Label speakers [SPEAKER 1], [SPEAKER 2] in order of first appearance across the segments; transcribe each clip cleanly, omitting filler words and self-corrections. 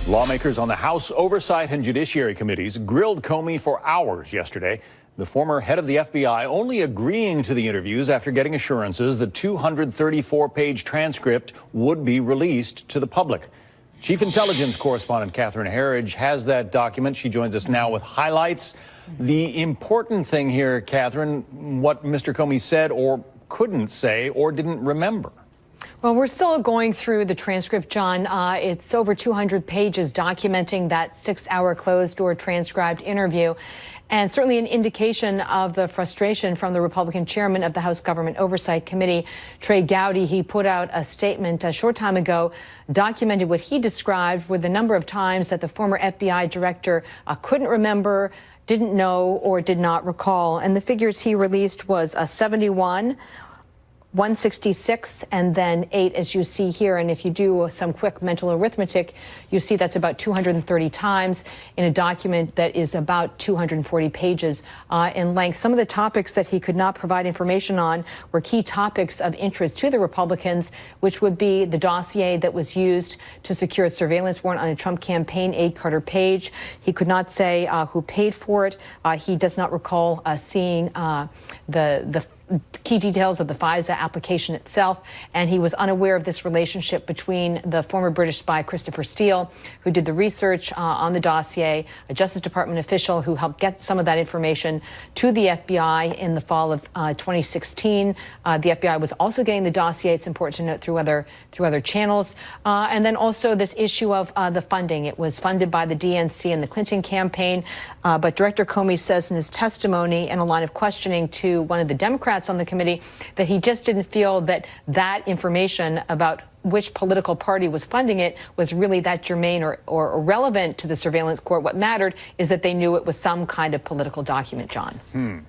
[SPEAKER 1] Lawmakers on the House Oversight and Judiciary Committees grilled Comey for hours yesterday. The former head of the FBI only agreeing to the interviews after getting assurances the 234-page transcript would be released to the public. Chief Intelligence Correspondent Catherine Herridge has that document. She joins us now with highlights. The important thing here, Catherine, what Mr. Comey said or couldn't say or didn't remember.
[SPEAKER 2] Well, we're still going through the transcript, John. It's over 200 pages documenting that 6-hour closed-door transcribed interview, and certainly an indication of the frustration from the Republican chairman of the House Government Oversight Committee, Trey Gowdy. He put out a statement a short time ago, documented what he described with the number of times that the former FBI director couldn't remember, didn't know, or did not recall. And the figures he released was 71, 166, and then 8, as you see here. And if you do some quick mental arithmetic, you see that's about 230 times in a document that is about 240 pages in length. Some of the topics that he could not provide information on were key topics of interest to the Republicans, which would be the dossier that was used to secure a surveillance warrant on a Trump campaign aide, Carter Page. He could not say who paid for it. He does not recall seeing the key details of the FISA application itself, and he was unaware of this relationship between the former British spy Christopher Steele, who did the research on the dossier, a Justice Department official who helped get some of that information to the FBI in the fall of 2016. The FBI was also getting the dossier, it's important to note, through other channels. And then also this issue of the funding. It was funded by the DNC and the Clinton campaign, but Director Comey says in his testimony in a line of questioning to one of the Democrats on the committee that he just didn't feel that that information about which political party was funding it was really that germane or relevant to the surveillance court. What mattered is that they knew it was some kind of political document, John.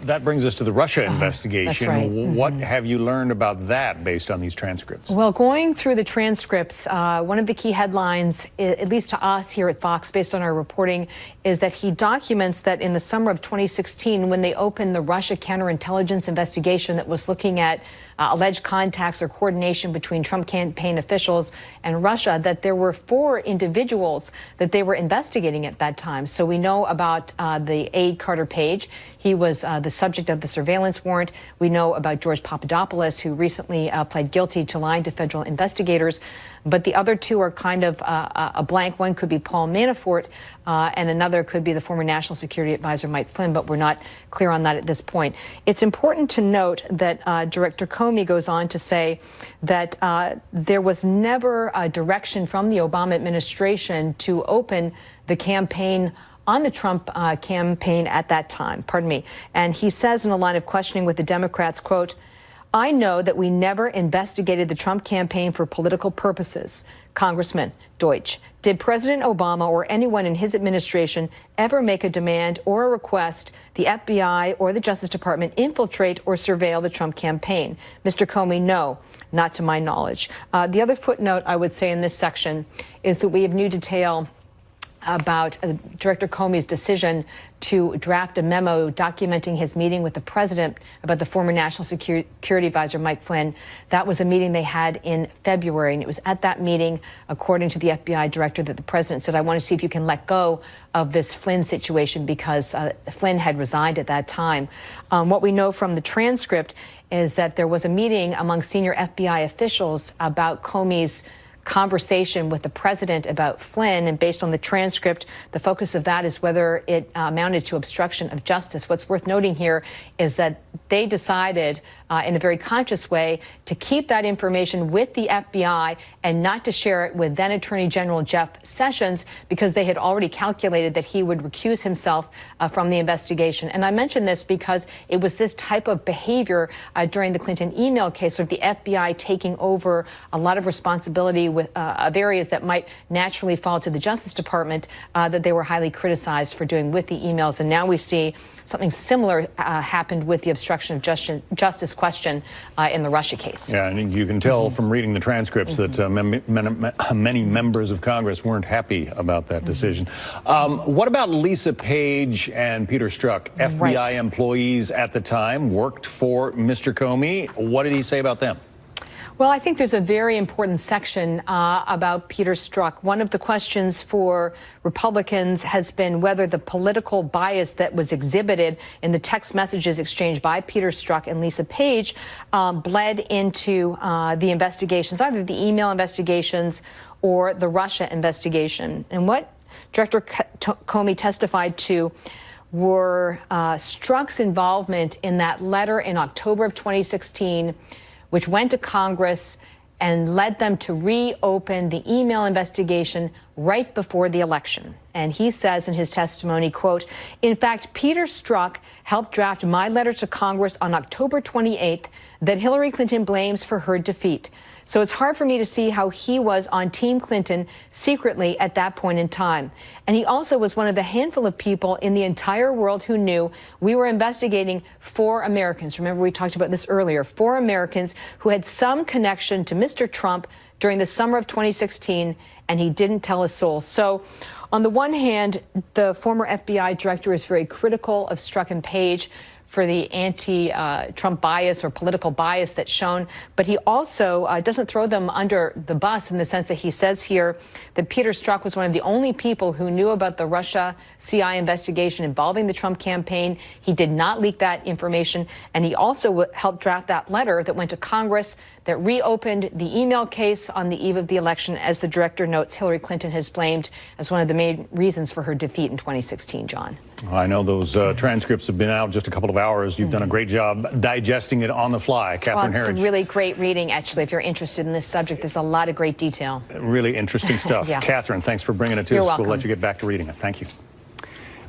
[SPEAKER 1] That brings us to the Russia investigation.
[SPEAKER 2] That's right.
[SPEAKER 1] What have you learned about that based on these transcripts?
[SPEAKER 2] Well, going through the transcripts, one of the key headlines, at least to us here at Fox, based on our reporting, is that he documents that in the summer of 2016, when they opened the Russia counterintelligence investigation that was looking at alleged contacts or coordination between Trump campaign officials and Russia, that there were 4 individuals that they were investigating at that time. So we know about the aide Carter Page. He was the subject of the surveillance warrant. We know about George Papadopoulos, who recently pled guilty to lying to federal investigators. But the other 2 are kind of a blank. One could be Paul Manafort, and another could be the former National Security Advisor Mike Flynn, but we're not clear on that at this point. It's important to note that Director Comey goes on to say that there was never a direction from the Obama administration to open the campaign on the Trump campaign at that time, And he says in a line of questioning with the Democrats, quote, "I know that we never investigated the Trump campaign for political purposes." Congressman Deutsch, did President Obama or anyone in his administration ever make a demand or a request the FBI or the Justice Department infiltrate or surveil the Trump campaign? Mr. Comey, no, not to my knowledge. The other footnote I would say in this section is that we have new detail about Director Comey's decision to draft a memo documenting his meeting with the president about the former National Security Advisor Mike Flynn. That was a meeting they had in February, and it was at that meeting, according to the FBI director, that the president said, "I want to see if you can let go of this Flynn situation," because Flynn had resigned at that time. What we know from the transcript is that there was a meeting among senior FBI officials about Comey's conversation with the president about Flynn, and based on the transcript, the focus of that is whether it amounted to obstruction of justice. What's worth noting here is that they decided in a very conscious way to keep that information with the FBI and not to share it with then Attorney General Jeff Sessions, because they had already calculated that he would recuse himself from the investigation. And I mention this because it was this type of behavior during the Clinton email case, of the FBI taking over a lot of responsibility with of areas that might naturally fall to the Justice Department, that they were highly criticized for doing with the emails. And now we see something similar happened with the obstruction of justice question in the Russia case.
[SPEAKER 1] Yeah, and you can tell from reading the transcripts that many members of Congress weren't happy about that decision. What about Lisa Page and Peter Strzok? FBI employees at the time, worked for Mr. Comey. What did he say about them?
[SPEAKER 2] Well, I think there's a very important section about Peter Strzok. One of the questions for Republicans has been whether the political bias that was exhibited in the text messages exchanged by Peter Strzok and Lisa Page bled into the investigations, either the email investigations or the Russia investigation. And what Director Comey testified to were Strzok's involvement in that letter in October of 2016, which went to Congress and led them to reopen the email investigation right before the election. And he says in his testimony, quote, "In fact, Peter Strzok helped draft my letter to Congress on October 28th that Hillary Clinton blames for her defeat. So it's hard for me to see how he was on Team Clinton secretly at that point in time. And he also was one of the handful of people in the entire world who knew we were investigating 4 Americans. Remember, we talked about this earlier. 4 Americans who had some connection to Mr. Trump during the summer of 2016, and he didn't tell a soul." So on the one hand, the former FBI director is very critical of Strzok and Page for the anti-Trump bias or political bias that's shown, but he also doesn't throw them under the bus in the sense that he says here that Peter Strzok was one of the only people who knew about the Russia CI investigation involving the Trump campaign. He did not leak that information, and he also helped draft that letter that went to Congress that reopened the email case on the eve of the election. As the director notes, Hillary Clinton has blamed as one of the main reasons for her defeat in 2016, John.
[SPEAKER 1] I know those transcripts have been out just a couple of hours. You've done a great job digesting it on the fly. Catherine Herridge.
[SPEAKER 2] It's really great reading, actually, if you're interested in this subject. There's a lot of great detail.
[SPEAKER 1] Really interesting stuff.
[SPEAKER 2] Yeah.
[SPEAKER 1] Catherine, thanks for bringing it to
[SPEAKER 2] You're
[SPEAKER 1] us.
[SPEAKER 2] welcome.
[SPEAKER 1] We'll let you get back to reading it. Thank you.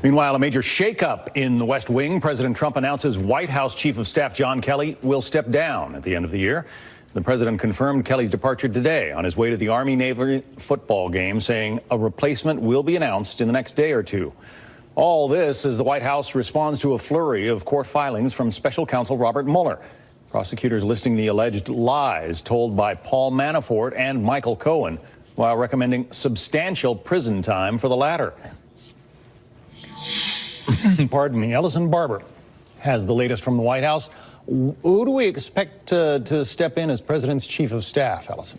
[SPEAKER 1] Meanwhile, a major shakeup in the West Wing. President Trump announces White House Chief of Staff John Kelly will step down at the end of the year. The president confirmed Kelly's departure today on his way to the Army-Navy football game, saying a replacement will be announced in the next day or two. All this as the White House responds to a flurry of court filings from special counsel Robert Mueller. Prosecutors listing the alleged lies told by Paul Manafort and Michael Cohen, while recommending substantial prison time for the latter. Pardon me. Ellison Barber has the latest from the White House. Who do we expect to step in as president's chief of staff, Ellison?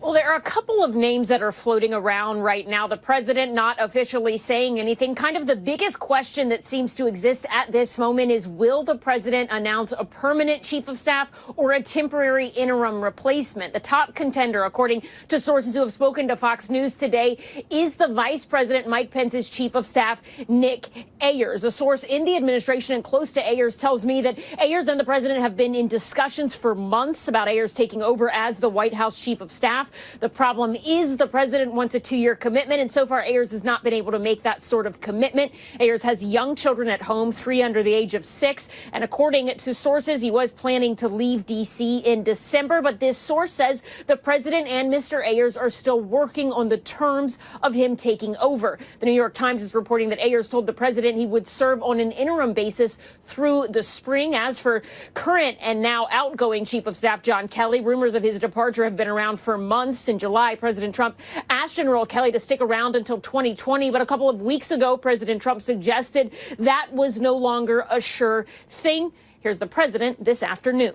[SPEAKER 3] Well, there are a couple of names that are floating around right now. The president not officially saying anything. Kind of the biggest question that seems to exist at this moment is, will the president announce a permanent chief of staff or a temporary interim replacement? The top contender, according to sources who have spoken to Fox News today, is the Vice President Mike Pence's chief of staff, Nick Ayers. A source in the administration and close to Ayers tells me that Ayers and the president have been in discussions for months about Ayers taking over as the White House chief of staff. The problem is the president wants a 2-year commitment, and so far Ayers has not been able to make that sort of commitment. Ayers has young children at home, 3 under the age of 6, and according to sources, he was planning to leave D.C. in December, but this source says the president and Mr. Ayers are still working on the terms of him taking over. The New York Times is reporting that Ayers told the president he would serve on an interim basis through the spring. As for current and now outgoing Chief of Staff John Kelly, rumors of his departure have been around for months. In July, President Trump asked General Kelly to stick around until 2020, but a couple of weeks ago, President Trump suggested that was no longer a sure thing. Here's the president this afternoon.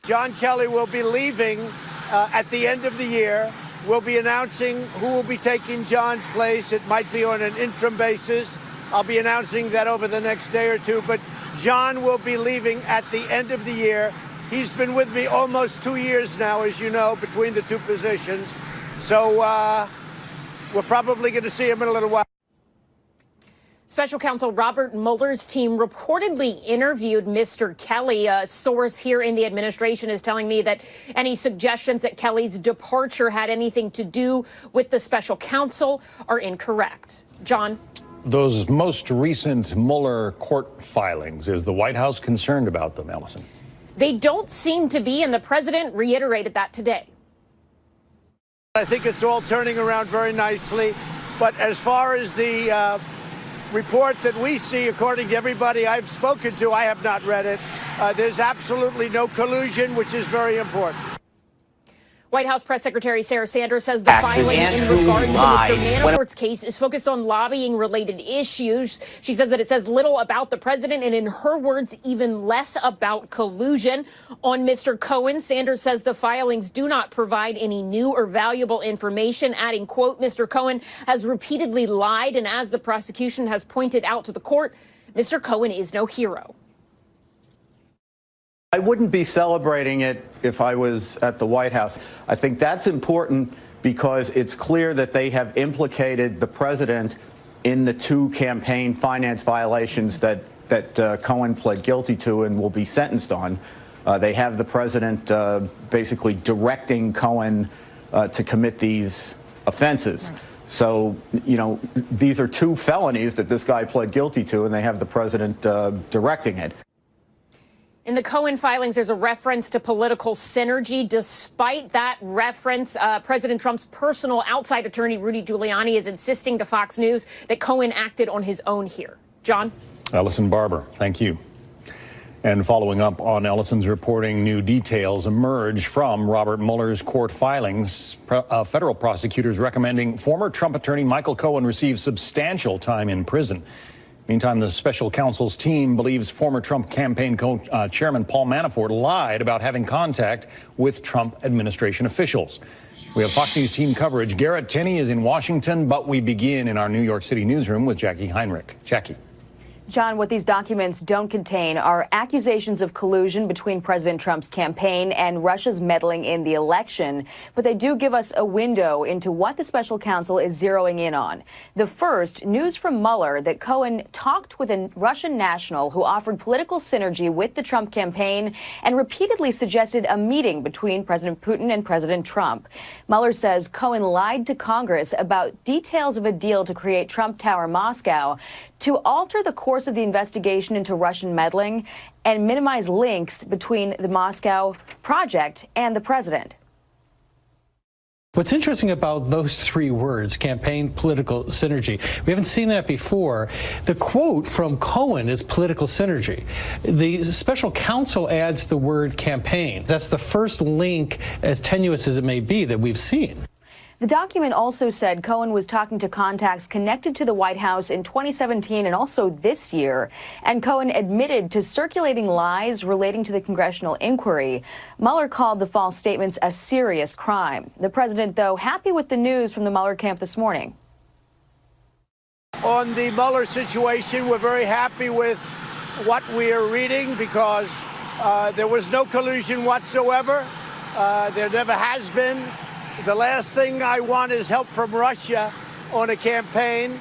[SPEAKER 4] John Kelly will be leaving at the end of the year. We'll be announcing who will be taking John's place. It might be on an interim basis. I'll be announcing that over the next day or two, but John will be leaving at the end of the year. He's been with me almost 2 years now, as you know, between the two positions. So we're probably going to see him in a little while.
[SPEAKER 3] Special counsel Robert Mueller's team reportedly interviewed Mr. Kelly. A source here in the administration is telling me that any suggestions that Kelly's departure had anything to do with the special counsel are incorrect. John?
[SPEAKER 1] Those most recent Mueller court filings, is the White House concerned about them, Ellison?
[SPEAKER 3] They don't seem to be, and the president reiterated that today.
[SPEAKER 4] I think it's all turning around very nicely. But as far as the report that we see, according to everybody I've spoken to, I have not read it. There's absolutely no collusion, which is very important.
[SPEAKER 3] White House Press Secretary Sarah Sanders says the filing in regards to Mr. Manafort's case is focused on lobbying-related issues. She says that it says little about the president and, in her words, even less about collusion. On Mr. Cohen, Sanders says the filings do not provide any new or valuable information, adding, quote, Mr. Cohen has repeatedly lied, and as the prosecution has pointed out to the court, Mr. Cohen is no hero.
[SPEAKER 5] I wouldn't be celebrating it if I was at the White House. I think that's important because it's clear that they have implicated the president in the 2 campaign finance violations that Cohen pled guilty to and will be sentenced on. They have the president basically directing Cohen to commit these offenses. Right. So, you know, these are 2 felonies that this guy pled guilty to, and they have the president directing it.
[SPEAKER 3] In the Cohen filings, there's a reference to political synergy. Despite that reference, President Trump's personal outside attorney, Rudy Giuliani, is insisting to Fox News that Cohen acted on his own here. John?
[SPEAKER 1] Ellison Barber, thank you. And following up on Ellison's reporting, new details emerge from Robert Mueller's court filings. Federal prosecutors recommending former Trump attorney Michael Cohen receive substantial time in prison. Meantime, the special counsel's team believes former Trump campaign chairman Paul Manafort lied about having contact with Trump administration officials. We have Fox News team coverage. Garrett Tenney is in Washington, but we begin in our New York City newsroom with Jackie Heinrich. Jackie.
[SPEAKER 6] John, what these documents don't contain are accusations of collusion between President Trump's campaign and Russia's meddling in the election, but they do give us a window into what the special counsel is zeroing in on. The first, news from Mueller that Cohen talked with a Russian national who offered political synergy with the Trump campaign and repeatedly suggested a meeting between President Putin and President Trump. Mueller says Cohen lied to Congress about details of a deal to create Trump Tower Moscow to alter the course of the investigation into Russian meddling and minimize links between the Moscow project and the president.
[SPEAKER 7] What's interesting about those 3 words, campaign, political synergy, we haven't seen that before. The quote from Cohen is political synergy. The special counsel adds the word campaign. That's the first link, as tenuous as it may be, that we've seen.
[SPEAKER 6] The document also said Cohen was talking to contacts connected to the White House in 2017 and also this year, and Cohen admitted to circulating lies relating to the congressional inquiry. Mueller called the false statements a serious crime. The president, though, happy with the news from the Mueller camp this morning.
[SPEAKER 4] On the Mueller situation, we're very happy with what we are reading because there was no collusion whatsoever. There never has been. The last thing I want is help from Russia on a campaign.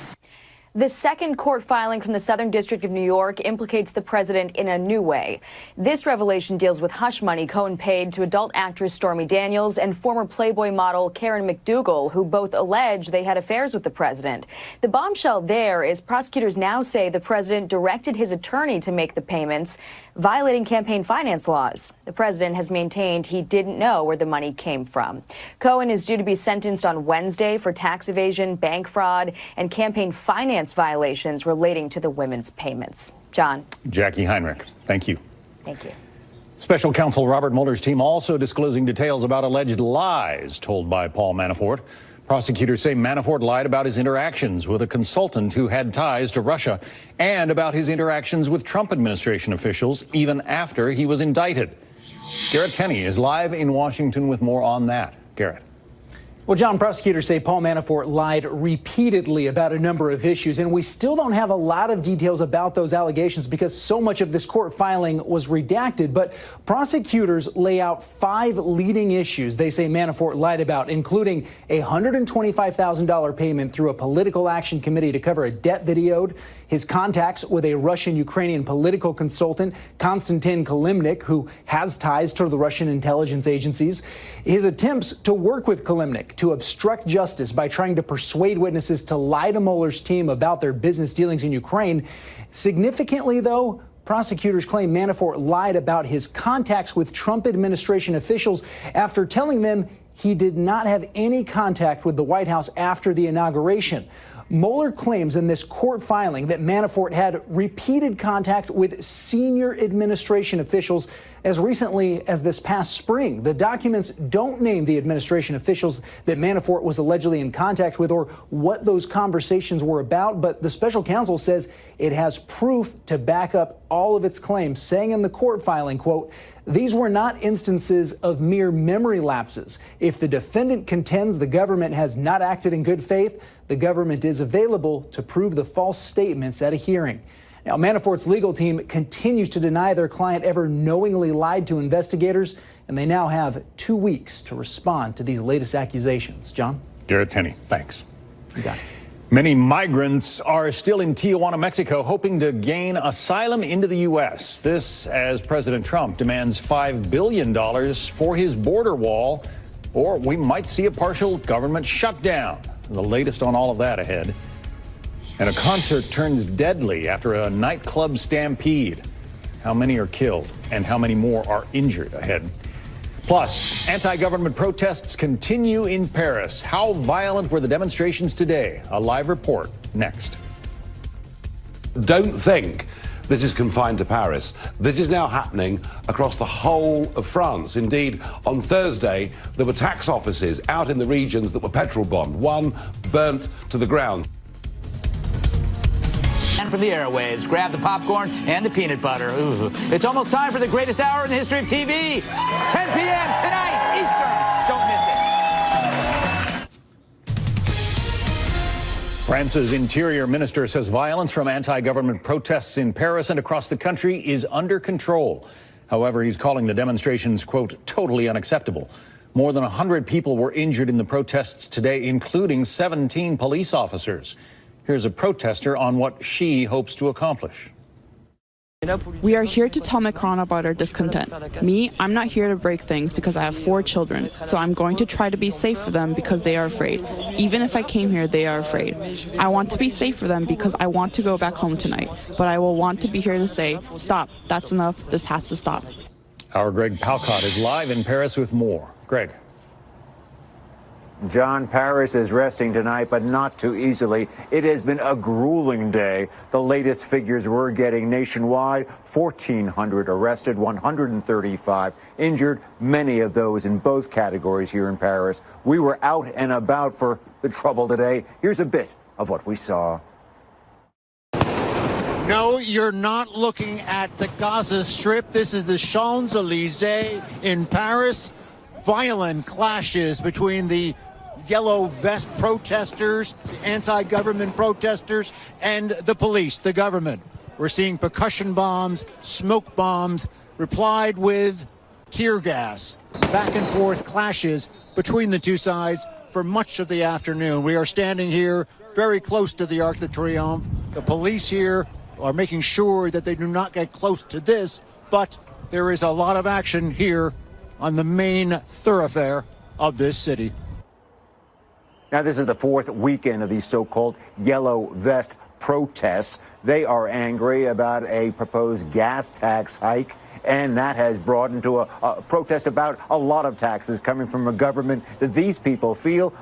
[SPEAKER 6] The second court filing from the Southern District of New York implicates the president in a new way. This revelation deals with hush money Cohen paid to adult actress Stormy Daniels and former Playboy model Karen McDougal, who both allege they had affairs with the president. The bombshell there is prosecutors now say the president directed his attorney to make the payments, violating campaign finance laws. The president has maintained he didn't know where the money came from. Cohen is due to be sentenced on Wednesday for tax evasion, bank fraud, and campaign finance violations relating to the women's payments. John.
[SPEAKER 1] Jackie Heinrich, thank you.
[SPEAKER 6] Thank you.
[SPEAKER 1] Special counsel Robert Mueller's team also disclosing details about alleged lies told by Paul Manafort. Prosecutors say Manafort lied about his interactions with a consultant who had ties to Russia and about his interactions with Trump administration officials even after he was indicted. Garrett Tenney is live in Washington with more on that. Garrett.
[SPEAKER 8] Well, John, prosecutors say Paul Manafort lied repeatedly about a number of issues, and we still don't have a lot of details about those allegations because so much of this court filing was redacted. But prosecutors lay out 5 leading issues they say Manafort lied about, including a $125,000 payment through a political action committee to cover a debt that he owed, his contacts with a Russian-Ukrainian political consultant, Konstantin Kilimnik, who has ties to the Russian intelligence agencies, his attempts to work with Kilimnik to obstruct justice by trying to persuade witnesses to lie to Mueller's team about their business dealings in Ukraine. Significantly, though, prosecutors claim Manafort lied about his contacts with Trump administration officials after telling them he did not have any contact with the White House after the inauguration. Mueller claims in this court filing that Manafort had repeated contact with senior administration officials as recently as this past spring. The documents don't name the administration officials that Manafort was allegedly in contact with or what those conversations were about, but the special counsel says it has proof to back up all of its claims, saying in the court filing, quote, "These were not instances of mere memory lapses. If the defendant contends the government has not acted in good faith, the government is available to prove the false statements at a hearing." Now, Manafort's legal team continues to deny their client ever knowingly lied to investigators, and they now have 2 weeks to respond to these latest accusations. John?
[SPEAKER 1] Garrett Tenney, thanks.
[SPEAKER 8] You got it.
[SPEAKER 1] Many migrants are still in Tijuana, Mexico, hoping to gain asylum into the U.S. This as President Trump demands $5 billion for his border wall, or we might see a partial government shutdown. The latest on all of that ahead. And a concert turns deadly after a nightclub stampede. How many are killed and how many more are injured ahead? Plus, anti-government protests continue in Paris. How violent were the demonstrations today? A live report next.
[SPEAKER 9] Don't think this is confined to Paris. This is now happening across the whole of France. Indeed, on Thursday, there were tax offices out in the regions that were petrol bombed. One burnt to the ground.
[SPEAKER 10] And from the airwaves, grab the popcorn and the peanut butter. Ooh. It's almost time for the greatest hour in the history of TV. 10 p.m. tonight, Eastern. Don't miss it.
[SPEAKER 1] France's interior minister says violence from anti-government protests in Paris and across the country is under control. However, he's calling the demonstrations, quote, totally unacceptable. More than 100 people were injured in the protests today, including 17 police officers. Here's a protester on what she hopes to accomplish.
[SPEAKER 11] We are here to tell Macron about our discontent. Me, I'm not here to break things because I have 4 children, so I'm going to try to be safe for them because they are afraid. Even if I came here, they are afraid. I want to be safe for them because I want to go back home tonight, but I will want to be here to say, stop, that's enough, this has to stop.
[SPEAKER 1] Our Greg Palcott is live in Paris with more. Greg.
[SPEAKER 12] John, Paris is resting tonight, but not too easily. It has been a grueling day. The latest figures we're getting nationwide, 1,400 arrested, 135 injured, many of those in both categories here in Paris. We were out and about for the trouble today. Here's a bit of what we saw.
[SPEAKER 13] No, you're not looking at the Gaza Strip. This is the Champs-Élysées in Paris. Violent clashes between the yellow vest protesters, the anti-government protesters, and the police, the government. We're seeing percussion bombs, smoke bombs, replied with tear gas. Back and forth clashes between the two sides for much of the afternoon. We are standing here very close to the Arc de Triomphe. The police here are making sure that they do not get close to this, but there is a lot of action here on the main thoroughfare of this city.
[SPEAKER 12] Now, this is the 4th weekend of these so-called yellow vest protests. They are angry about a proposed gas tax hike, and that has brought into a protest about a lot of taxes coming from a government that these people feel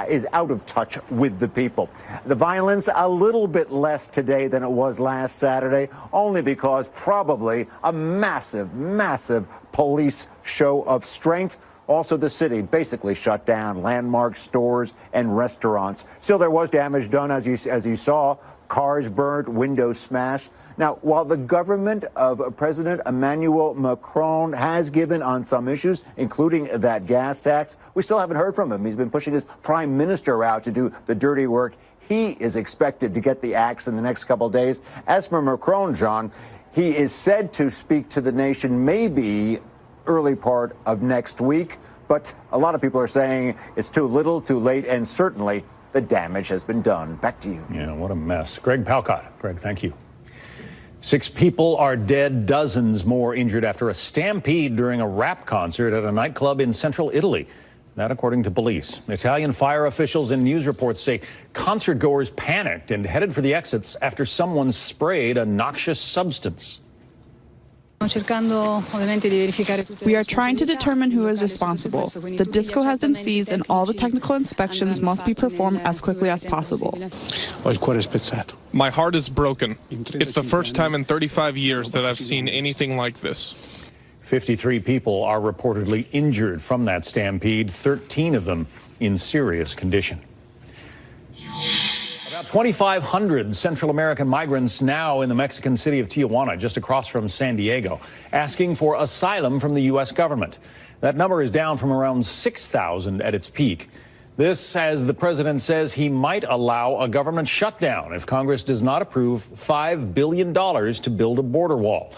[SPEAKER 12] is out of touch with the people. The violence a little bit less today than it was last Saturday, only because probably a massive, massive police show of strength. Also, the city basically shut down landmarks, stores, and restaurants. Still, there was damage done, as you saw. Cars burned, windows smashed. Now, while the government of President Emmanuel Macron has given on some issues, including that gas tax, we still haven't heard from him. He's been pushing his prime minister out to do the dirty work. He is expected to get the axe in the next couple of days. As for Macron, John, he is said to speak to the nation maybe early part of next week, but a lot of people are saying it's too little, too late, and certainly the damage has been done. Back to you.
[SPEAKER 1] Yeah, what a mess. Greg Palcott. Greg, thank you. 6 people are dead, dozens more injured after a stampede during a rap concert at a nightclub in central Italy. That according to police. Italian fire officials and news reports say concertgoers panicked and headed for the exits after someone sprayed a noxious substance.
[SPEAKER 11] We are trying to determine who is responsible. The disco has been seized and all the technical inspections must be performed as quickly as possible.
[SPEAKER 14] My heart is broken. It's the first time in 35 years that I've seen anything like this.
[SPEAKER 1] 53 people are reportedly injured from that stampede, 13 of them in serious condition. About 2,500 Central American migrants now in the Mexican city of Tijuana, just across from San Diego, asking for asylum from the U.S. government. That number is down from around 6,000 at its peak. This, as the president says, he might allow a government shutdown if Congress does not approve $5 billion to build a border wall.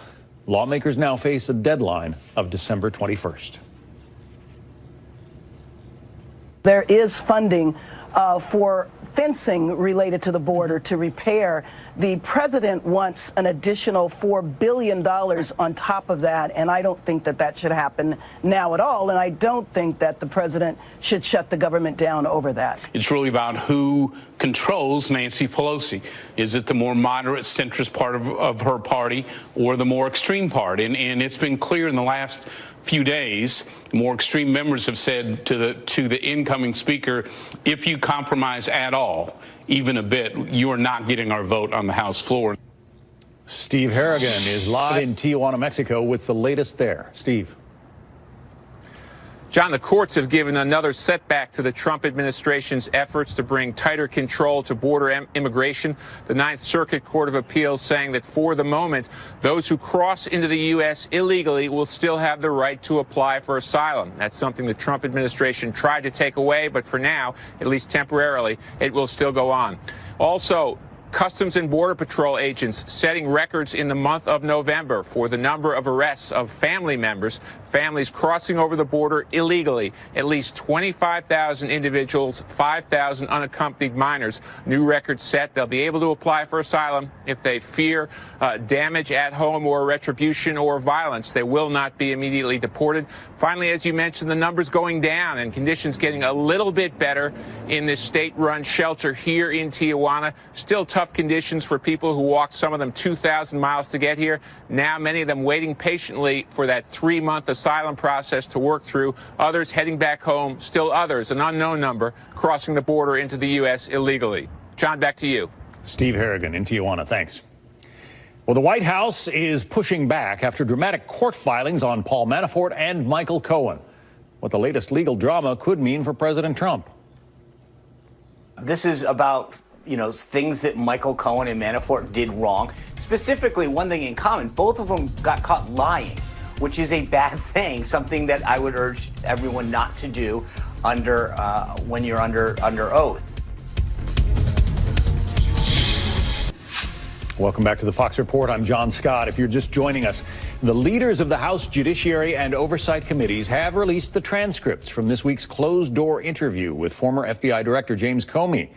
[SPEAKER 1] Lawmakers now face a deadline of December 21st.
[SPEAKER 15] There is funding for fencing related to the border to repair. The president wants an additional $4 billion on top of that, and I don't think that that should happen now at all, and I don't think that the president should shut the government down over that.
[SPEAKER 16] It's really about who controls Nancy Pelosi. Is it the more moderate centrist part of her party or the more extreme part? And it's been clear in the last few days, more extreme members have said to the incoming speaker, if you compromise at all, even a bit, you are not getting our vote on the House floor.
[SPEAKER 1] Steve Harrigan is live in Tijuana, Mexico with the latest there. Steve.
[SPEAKER 17] John, the courts have given another setback to the Trump administration's efforts to bring tighter control to border immigration. The Ninth Circuit Court of Appeals saying that for the moment, those who cross into the U.S. illegally will still have the right to apply for asylum. That's something the Trump administration tried to take away, but for now, at least temporarily, it will still go on. Also, Customs and Border Patrol agents setting records in the month of November for the number of arrests of family members, families crossing over the border illegally. At least 25,000 individuals, 5,000 unaccompanied minors. New records set. They'll be able to apply for asylum if they fear damage at home or retribution or violence. They will not be immediately deported. Finally, as you mentioned, the numbers going down and conditions getting a little bit better in this state-run shelter here in Tijuana. Still tough conditions for people who walked, some of them 2,000 miles to get here. Now many of them waiting patiently for that 3-month asylum process to work through. Others heading back home. Still others, an unknown number, crossing the border into the U.S. illegally. John, back to you.
[SPEAKER 1] Steve Harrigan in Tijuana. Thanks. Well, the White House is pushing back after dramatic court filings on Paul Manafort and Michael Cohen. What the latest legal drama could mean for President Trump.
[SPEAKER 18] This is about, things that Michael Cohen and Manafort did wrong. Specifically, one thing in common, both of them got caught lying, which is a bad thing, something that I would urge everyone not to do when you're under oath.
[SPEAKER 1] Welcome back to the Fox Report. I'm John Scott. If you're just joining us, the leaders of the House Judiciary and Oversight Committees have released the transcripts from this week's closed-door interview with former FBI Director James Comey.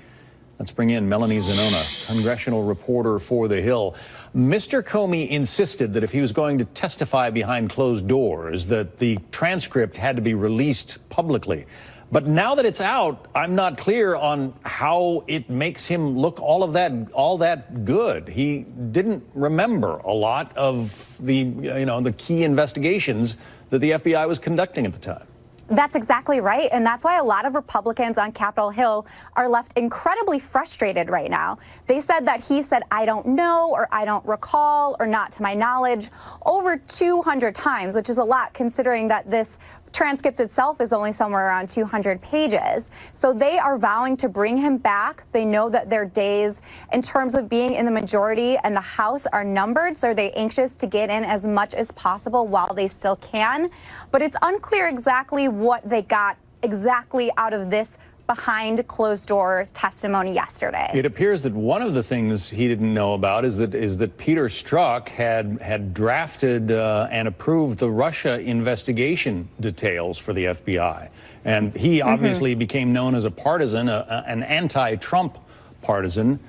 [SPEAKER 1] Let's bring in Melanie Zanona, congressional reporter for The Hill. Mr. Comey insisted that if he was going to testify behind closed doors, that the transcript had to be released publicly. But now that it's out, I'm not clear on how it makes him look all that good. He didn't remember a lot of the key investigations that the FBI was conducting at the time.
[SPEAKER 19] That's exactly right. And that's why a lot of Republicans on Capitol Hill are left incredibly frustrated right now. They said that he said, I don't know, or I don't recall, or not to my knowledge, over 200 times, which is a lot considering that this transcript itself is only somewhere around 200 pages. So they are vowing to bring him back. They know that their days in terms of being in the majority and the House are numbered, so they're anxious to get in as much as possible while they still can. But it's unclear exactly what they got exactly out of this behind closed door testimony yesterday.
[SPEAKER 1] It appears that one of the things he didn't know about is that Peter Strzok had drafted and approved the Russia investigation details for the FBI. And he obviously became known as a partisan, an anti-Trump partisan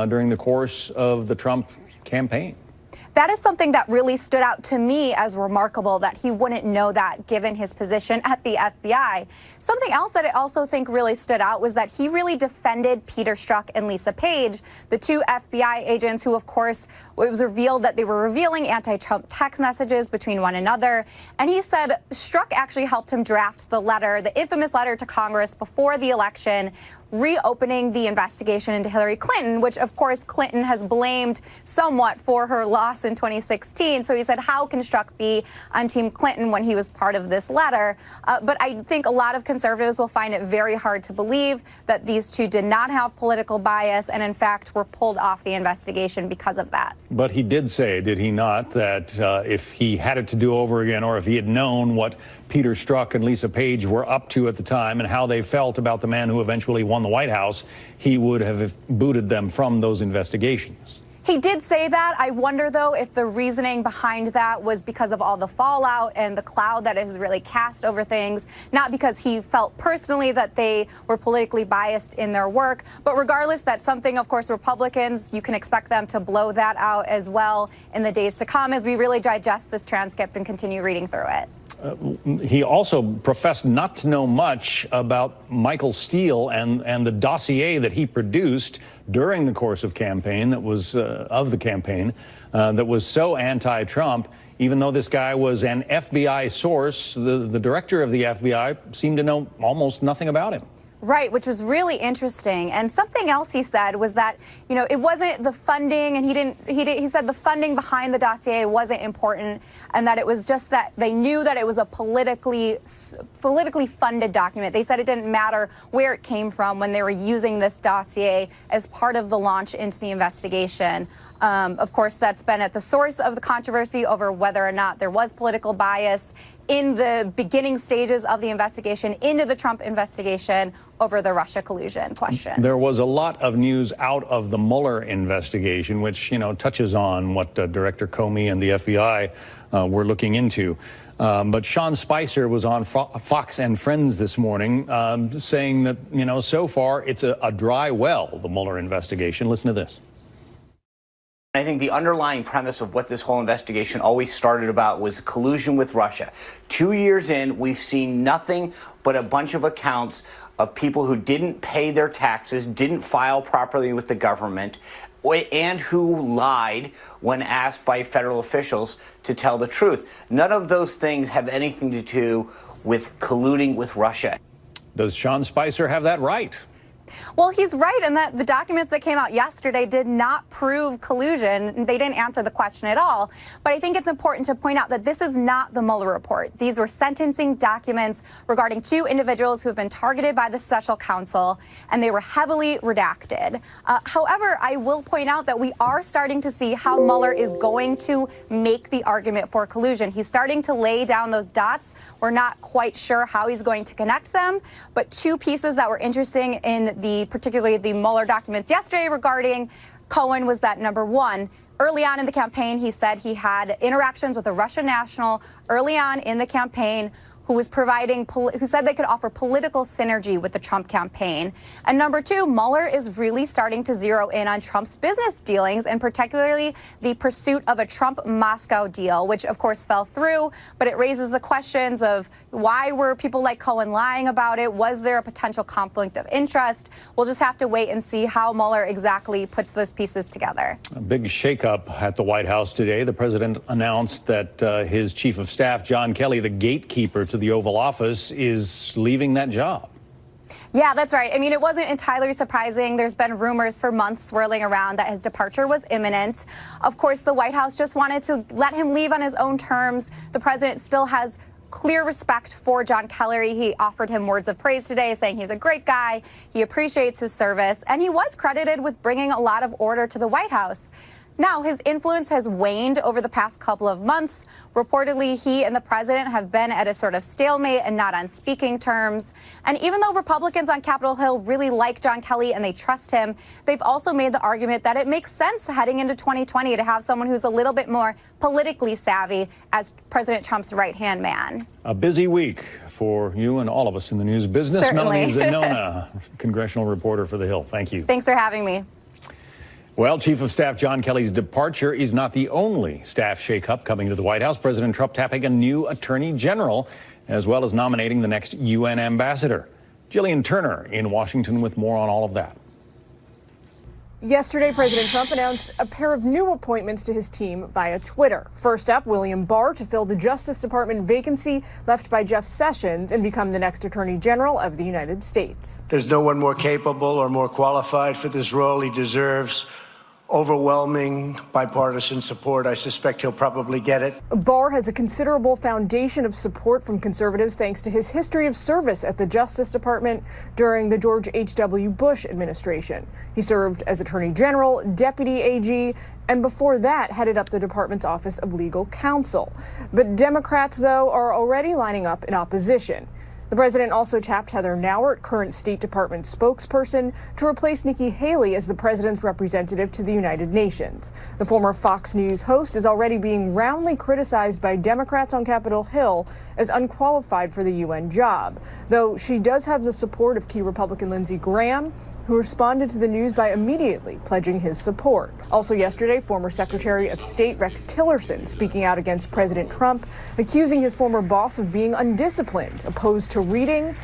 [SPEAKER 1] during the course of the Trump campaign.
[SPEAKER 19] That is something that really stood out to me as remarkable, that he wouldn't know that given his position at the FBI. Something else that I also think really stood out was that he really defended Peter Strzok and Lisa Page, the two FBI agents who, of course, it was revealed that they were revealing anti-Trump text messages between one another. And he said Strzok actually helped him draft the letter, the infamous letter to Congress before the election, reopening the investigation into Hillary Clinton, which, of course, Clinton has blamed somewhat for her loss in 2016. So he said, how can Strzok be on Team Clinton when he was part of this letter? But I think a lot of conservatives will find it very hard to believe that these two did not have political bias and, in fact, were pulled off the investigation because of that.
[SPEAKER 1] But he did say, did he not, that if he had it to do over again, or if he had known what Peter Strzok and Lisa Page were up to at the time and how they felt about the man who eventually won the White House, he would have booted them from those investigations.
[SPEAKER 19] He did say that. I wonder, though, if the reasoning behind that was because of all the fallout and the cloud that is really cast over things, not because he felt personally that they were politically biased in their work. But regardless, that's something, of course, Republicans, you can expect them to blow that out as well in the days to come as we really digest this transcript and continue reading through it.
[SPEAKER 1] He also professed not to know much about Michael Steele and the dossier that he produced during the course of campaign that was that was so anti-Trump. Even though this guy was an FBI source, the director of the FBI seemed to know almost nothing about him.
[SPEAKER 19] Right, which was really interesting. And something else he said was that, you know, it wasn't the funding, and he said the funding behind the dossier wasn't important, and that it was just that they knew that it was a politically funded document. They said it didn't matter where it came from when they were using this dossier as part of the launch into the investigation. Of course, that's been at the source of the controversy over whether or not there was political bias in the beginning stages of the investigation into the Trump investigation over the Russia collusion question.
[SPEAKER 1] There was a lot of news out of the Mueller investigation, which, you know, touches on what Director Comey and the FBI were looking into. But Sean Spicer was on Fox and Friends this morning saying that, you know, so far it's a dry well, the Mueller investigation. Listen to this.
[SPEAKER 18] I think the underlying premise of what this whole investigation always started about was collusion with Russia. 2 years in, we've seen nothing but a bunch of accounts of people who didn't pay their taxes, didn't file properly with the government, and who lied when asked by federal officials to tell the truth. None of those things have anything to do with colluding with Russia.
[SPEAKER 1] Does Sean Spicer have that right?
[SPEAKER 19] Well, he's right in that the documents that came out yesterday did not prove collusion. They didn't answer the question at all. But I think it's important to point out that this is not the Mueller report. These were sentencing documents regarding two individuals who have been targeted by the special counsel, and they were heavily redacted. However, I will point out that we are starting to see how Mueller is going to make the argument for collusion. He's starting to lay down those dots. We're not quite sure how he's going to connect them, but two pieces that were interesting in particularly the Mueller documents yesterday regarding Cohen was that, number one, early on in the campaign, he said he had interactions with a Russian national early on in the campaign who was who said they could offer political synergy with the Trump campaign. And number two, Mueller is really starting to zero in on Trump's business dealings, and particularly the pursuit of a Trump-Moscow deal, which of course fell through, but it raises the questions of why were people like Cohen lying about it? Was there a potential conflict of interest? We'll just have to wait and see how Mueller exactly puts those pieces together.
[SPEAKER 1] A big shakeup at the White House today. The president announced that his chief of staff, John Kelly, the gatekeeper to the Oval Office, is leaving that job.
[SPEAKER 19] Yeah, that's right. I mean, it wasn't entirely surprising. There's been rumors for months swirling around that his departure was imminent. Of course, the White House just wanted to let him leave on his own terms. The president still has clear respect for John Kelly. He offered him words of praise today, saying he's a great guy. He appreciates his service, and he was credited with bringing a lot of order to the White House. Now, his influence has waned over the past couple of months. Reportedly, he and the president have been at a sort of stalemate and not on speaking terms. And even though Republicans on Capitol Hill really like John Kelly and they trust him, they've also made the argument that it makes sense heading into 2020 to have someone who's a little bit more politically savvy as President Trump's right-hand man.
[SPEAKER 1] A busy week for you and all of us in the news business.
[SPEAKER 19] Certainly.
[SPEAKER 1] Melanie Zanona, congressional reporter for The Hill. Thank you.
[SPEAKER 19] Thanks for having me.
[SPEAKER 1] Well, Chief of Staff John Kelly's departure is not the only staff shakeup coming to the White House. President Trump tapping a new attorney general, as well as nominating the next UN ambassador. Jillian Turner in Washington with more on all of that.
[SPEAKER 20] Yesterday, President Trump announced a pair of new appointments to his team via Twitter. First up, William Barr to fill the Justice Department vacancy left by Jeff Sessions and become the next Attorney General of the United States.
[SPEAKER 21] There's no one more capable or more qualified for this role. He deserves overwhelming bipartisan support. I suspect he'll probably get it.
[SPEAKER 20] Barr has a considerable foundation of support from conservatives thanks to his history of service at the Justice Department during the George H.W. Bush administration. He served as Attorney General, Deputy AG, and before that headed up the department's Office of Legal Counsel. But Democrats, though, are already lining up in opposition. The president also tapped Heather Nauert, current State Department spokesperson, to replace Nikki Haley as the president's representative to the United Nations. The former Fox News host is already being roundly criticized by Democrats on Capitol Hill as unqualified for the UN job, though she does have the support of key Republican Lindsey Graham, who responded to the news by immediately pledging his support. Also yesterday, former Secretary of State Rex Tillerson speaking out against President Trump, accusing his former boss of being undisciplined, opposed to reading,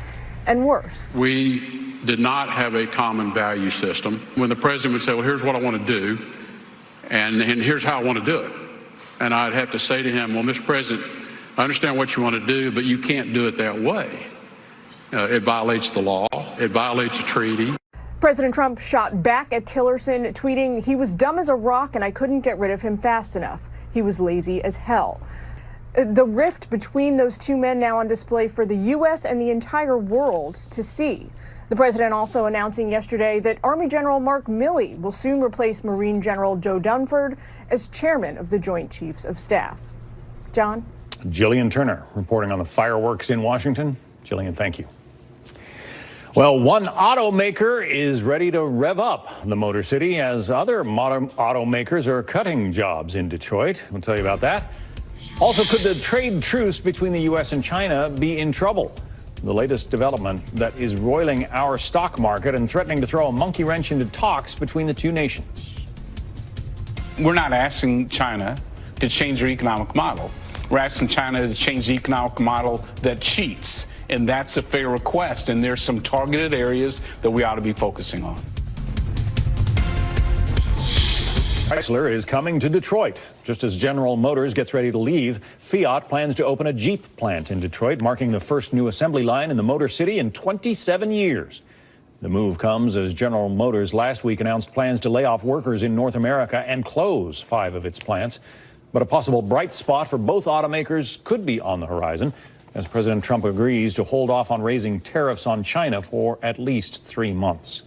[SPEAKER 20] and worse.
[SPEAKER 22] We did not have a common value system. When the president would say, well, here's what I want to do, and here's how I want to do it. And I'd have to say to him, well, Mr. President, I understand what you want to do, but you can't do it that way. It violates the law. It violates the treaty.
[SPEAKER 20] President Trump shot back at Tillerson, tweeting, "He was dumb as a rock and I couldn't get rid of him fast enough. He was lazy as hell." The rift between those two men now on display for the U.S. and the entire world to see. The president also announcing yesterday that Army General Mark Milley will soon replace Marine General Joe Dunford as chairman of the Joint Chiefs of Staff. John?
[SPEAKER 1] Jillian Turner reporting on the fireworks in Washington. Jillian, thank you. Well, one automaker is ready to rev up the Motor City as other automakers are cutting jobs in Detroit. We'll tell you about that. Also, could the trade truce between the U.S. and China be in trouble? The latest development that is roiling our stock market and threatening to throw a monkey wrench into talks between the two nations.
[SPEAKER 16] We're not asking China to change their economic model. We're asking China to change the economic model that cheats. And that's a fair request. And there's some targeted areas that we ought to be focusing on.
[SPEAKER 1] Chrysler is coming to Detroit. Just as General Motors gets ready to leave, Fiat plans to open a Jeep plant in Detroit, marking the first new assembly line in the Motor City in 27 years. The move comes as General Motors last week announced plans to lay off workers in North America and close 5 of its plants. But a possible bright spot for both automakers could be on the horizon, as President Trump agrees to hold off on raising tariffs on China for at least 3 months.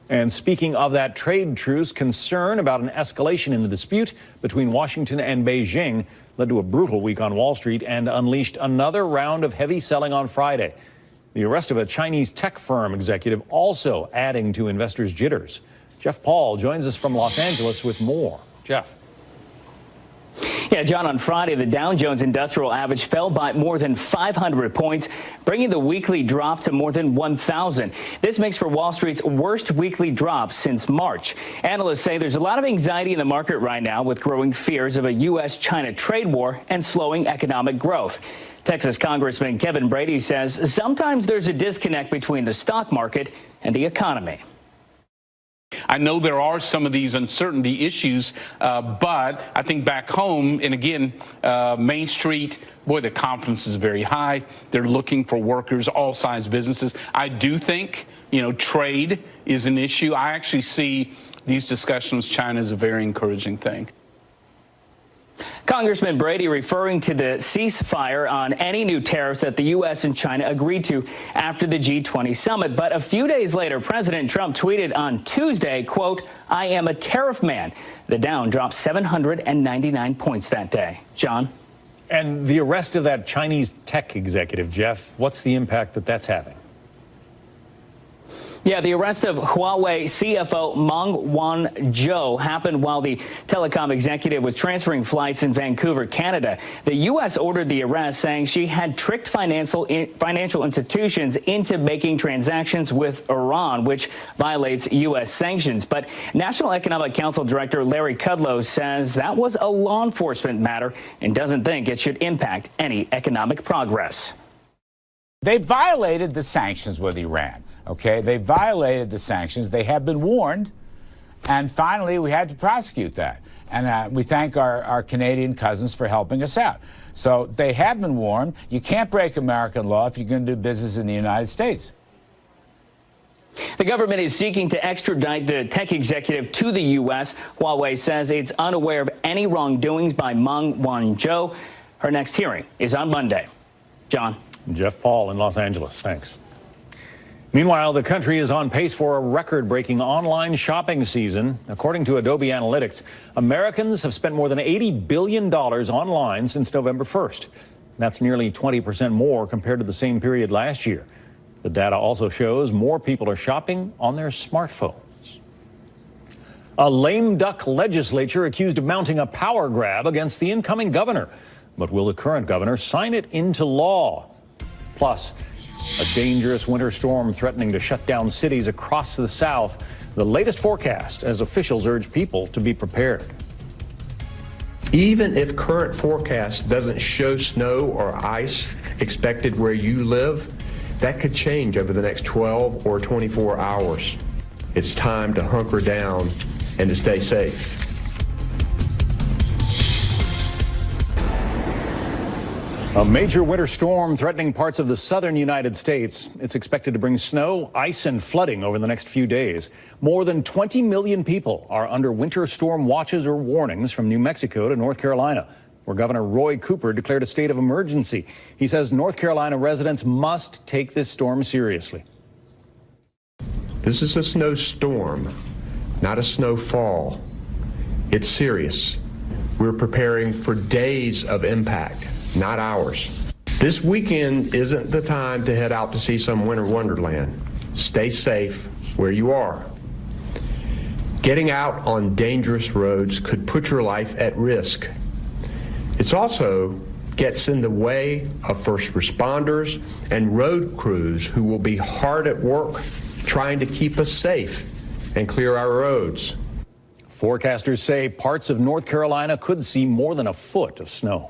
[SPEAKER 1] And speaking of that trade truce, concern about an escalation in the dispute between Washington and Beijing led to a brutal week on Wall Street and unleashed another round of heavy selling on Friday. The arrest of a Chinese tech firm executive also adding to investors' jitters. Jeff Paul joins us from Los Angeles with more. Jeff.
[SPEAKER 23] Yeah, John, on Friday, the Dow Jones Industrial Average fell by more than 500 points, bringing the weekly drop to more than 1,000. This makes for Wall Street's worst weekly drop since March. Analysts say there's a lot of anxiety in the market right now with growing fears of a U.S.-China trade war and slowing economic growth. Texas Congressman Kevin Brady says sometimes there's a disconnect between the stock market and the economy.
[SPEAKER 16] I know there are some of these uncertainty issues, but I think back home, and again, Main Street, boy, the confidence is very high. They're looking for workers, all size businesses. I do think, trade is an issue. I actually see these discussions with China as a very encouraging thing.
[SPEAKER 23] Congressman Brady referring to the ceasefire on any new tariffs that the U.S. and China agreed to after the G20 summit. But a few days later, President Trump tweeted on Tuesday, quote, "I am a tariff man." The Dow dropped 799 points that day. John?
[SPEAKER 1] And the arrest of that Chinese tech executive, Jeff, what's the impact that that's having?
[SPEAKER 23] Yeah, the arrest of Huawei CFO Meng Wanzhou happened while the telecom executive was transferring flights in Vancouver, Canada. The U.S. ordered the arrest, saying she had tricked financial institutions into making transactions with Iran, which violates U.S. sanctions. But National Economic Council Director Larry Kudlow says that was a law enforcement matter and doesn't think it should impact any economic progress.
[SPEAKER 10] They violated the sanctions with Iran. Okay, they violated the sanctions. They have been warned, and finally we had to prosecute that. And we thank our Canadian cousins for helping us out. So they have been warned. You can't break American law if you're going to do business in the United States.
[SPEAKER 23] The government is seeking to extradite the tech executive to the U.S. Huawei says it's unaware of any wrongdoings by Meng Wanzhou. Her next hearing is on Monday. John.
[SPEAKER 1] Jeff Paul in Los Angeles. Thanks. Meanwhile, the country is on pace for a record-breaking online shopping season. According to Adobe Analytics, Americans have spent more than $80 billion online since November 1st. That's nearly 20% more compared to the same period last year. The data also shows more people are shopping on their smartphones. A lame duck legislature accused of mounting a power grab against the incoming governor. But will the current governor sign it into law? Plus, a dangerous winter storm threatening to shut down cities across the South. The latest forecast as officials urge people to be prepared.
[SPEAKER 2] Even if current forecast doesn't show snow or ice expected where you live, that could change over the next 12 or 24 hours. It's time to hunker down and to stay safe.
[SPEAKER 1] A major winter storm threatening parts of the southern United States. It's expected to bring snow, ice, and flooding over the next few days. More than 20 million people are under winter storm watches or warnings from New Mexico to North Carolina, where Governor Roy Cooper declared a state of emergency. He says North Carolina residents must take this storm seriously.
[SPEAKER 2] This is a snowstorm, not a snowfall. It's serious. We're preparing for days of impact, not hours. This weekend isn't the time to head out to see some winter wonderland. Stay safe where you are. Getting out on dangerous roads could put your life at risk. It also gets in the way of first responders and road crews who will be hard at work trying to keep us safe and clear our roads.
[SPEAKER 1] Forecasters say parts of North Carolina could see more than a foot of snow.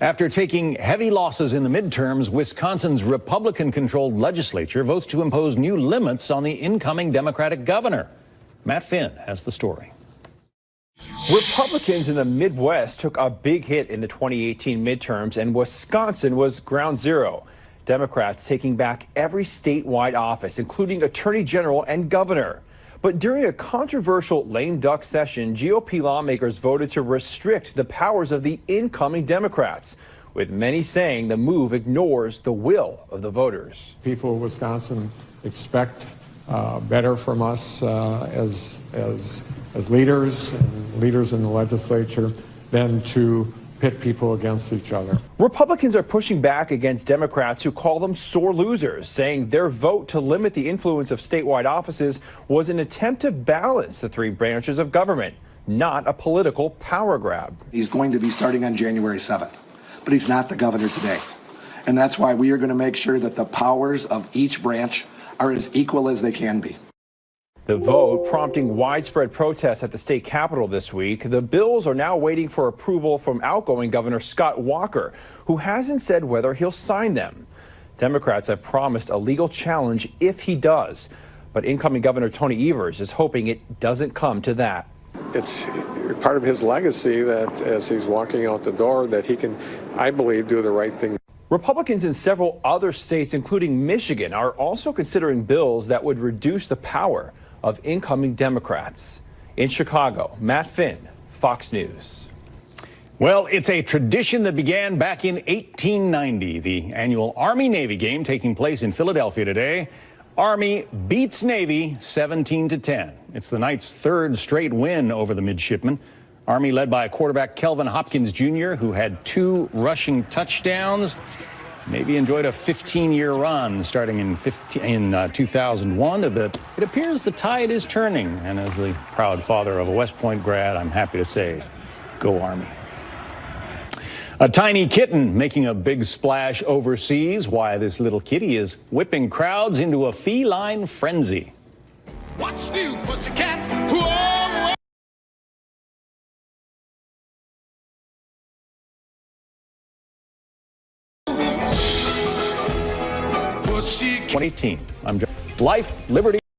[SPEAKER 1] After taking heavy losses in the midterms, Wisconsin's Republican-controlled legislature votes to impose new limits on the incoming Democratic governor. Matt Finn has the story.
[SPEAKER 3] Republicans in the Midwest took a big hit in the 2018 midterms, and Wisconsin was ground zero. Democrats taking back every statewide office, including attorney general and governor. But during a controversial lame duck session, GOP lawmakers voted to restrict the powers of the incoming Democrats, with many saying the move ignores the will of the voters.
[SPEAKER 5] People of Wisconsin expect better from us as leaders and leaders in the legislature than to pit people against each other.
[SPEAKER 3] Republicans are pushing back against Democrats who call them sore losers, saying their vote to limit the influence of statewide offices was an attempt to balance the three branches of government, not a political power grab.
[SPEAKER 24] He's going to be starting on January 7th, but he's not the governor today. And that's why we are going to make sure that the powers of each branch are as equal as they can be.
[SPEAKER 3] The vote prompting widespread protests at the state capitol this week. The bills are now waiting for approval from outgoing Governor Scott Walker, who hasn't said whether he'll sign them. Democrats have promised a legal challenge if he does, but incoming Governor Tony Evers is hoping it doesn't come to that.
[SPEAKER 5] It's part of his legacy that as he's walking out the door that he can, I believe, do the right thing.
[SPEAKER 3] Republicans in several other states, including Michigan, are also considering bills that would reduce the power of incoming Democrats. In Chicago, Matt Finn, Fox News.
[SPEAKER 1] Well, it's a tradition that began back in 1890, the annual Army-Navy game taking place in Philadelphia today. Army beats Navy 17-10. It's the Knights' third straight win over the midshipmen. Army led by quarterback Kelvin Hopkins Jr., who had 2 rushing touchdowns. maybe enjoyed a 15-year run starting in 2001, but it appears the tide is turning. And as the proud father of a West Point grad, I'm happy to say, go Army. A tiny kitten making a big splash overseas. Why this little kitty is whipping crowds into a feline frenzy.
[SPEAKER 4] What's new, pussycat? Whoa!
[SPEAKER 1] 2018. I'm Life, Liberty.